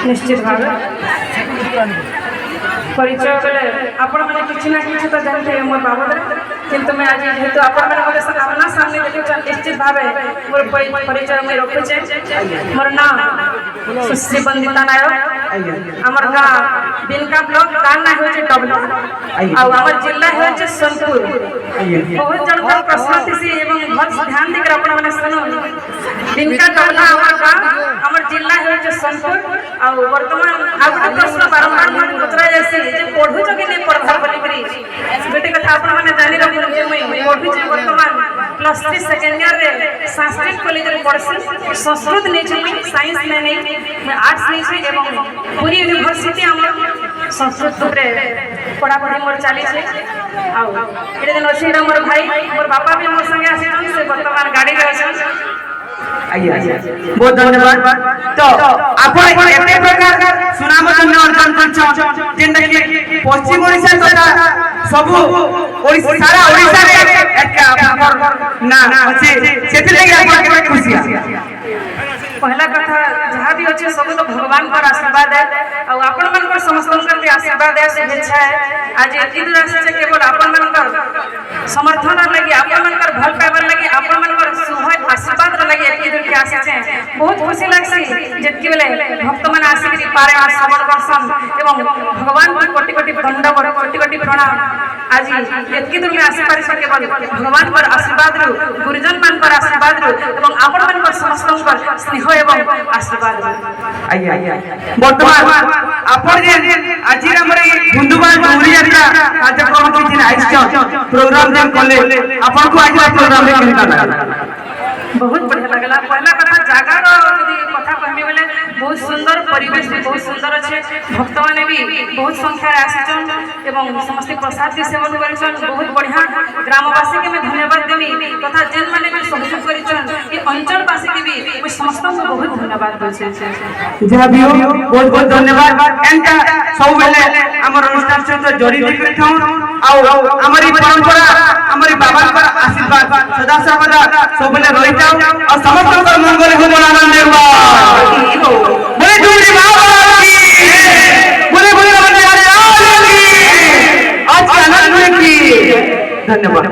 निश्चित भाव परिचय बेले आपण मैंने किसी ना कि तो जानते मोर बाबद किंतु मैं आज जेहेतु आपण मैंने मोर सामना सामने देखुछ निश्चित भाव मोर परिचय मैं रखुचे। मोर नाम सुश्री बंदिता नायक आमर गाँ बिनका ब्लॉक गाँव ना हो डबल आमर जिला हो सोनपुर। बहुत जन प्रश्न थी एवं भल ध्यान देकर आपण मैंने सुनो बिनका डबला आमर गाँव आमर जिला हो सोनपुर आ वर्तमान आ गोटे प्रश्न बारंबार मन पचरा जासी जे पढ़ु कि नहीं पढ़ार बोलिकरी गोटे कथा आपण मैंने जानी रखु जे मुई पढ़ुचे वर्तमान +3 सेकेंड ईयर रे संस्कृत कॉलेज रे पढ़सी संस्कृत नहीं छी साइंस में नहीं मैं आर्ट्स नहीं छी एवं पूरी यूनिवर्सिटी हमर संस्कृत रे पढ़ापढ़ी मोर चली छे आ एडे दिन अछि मोर भाई मोर बापा भी मोर संगे आसी से वर्तमान गाड़ी रे अछि। बहुत धन्यवाद। तो आपण एते प्रकार सुनाम जन अर्जन करछ जेंदा कि पश्चिम ओडिशा तथा सब ओडिशा सारा ओडिशा रे एक आपन ना अछि सेति लागि आपण केते खुशी पहला कथा जहाँ भी अच्छे सब तो भगवान पर आशीर्वाद है और आपण मन समस्त भी आशीर्वाद है शुभेच्छा है। आज एति दूर आसे केवल आपण मन समर्थन लगी आपण मन भल पाइबार लगी आपण मन शुभ आशीर्वाद लगी एति दूर के आसे बहुत खुशी लागसी जेतकी बेले भक्त मन आसी पारे आ श्रवण दर्शन एवं भगवान को कोटि कोटि दंडवत कोटि कोटि प्रणाम। आज एति दूर में आसी पारे केवल भगवान पर आशीर्वाद रो गुरुजन मन पर आशीर्वाद रो एवं आपण मन पर समस्त पर स्नेह एवं आशीर्वाद वर्तमान आपण जे आज हमर बुंदुबाल डोरी यात्रा कार्यक्रम के दिन आइछ प्रोग्राम जे कले आपण को आज प्रोग्राम में केनता लागला बहुत बढ़िया लगला। पहला कथा जगार यदि कथा कहबे बोले बहुत सुंदर परिवेश भी बहुत सुंदर अच्छे भक्त माने भी बहुत संख्या आसीचन एवं समस्त प्रसाद भी सेवन करिचन बहुत बढ़िया ग्रामवासी के मैं धन्यवाद देमी तथा जेन माने भी सहयोग करिचन ये अंचल वासी के भी मैं समस्त को बहुत धन्यवाद दोछे। जहा भी हो बहुत बहुत धन्यवाद। एंका सब बेले हमर अनुष्ठान से जोड़ी देख थाउ आ हमारी परंपरा हमारी बाबा का आशीर्वाद सदा सर्वदा सब बेले रही जाओ और समस्त को मंगल हो आनंद देवा बोले दूरी बाबा की बोले बोले आज आनंद की धन्यवाद।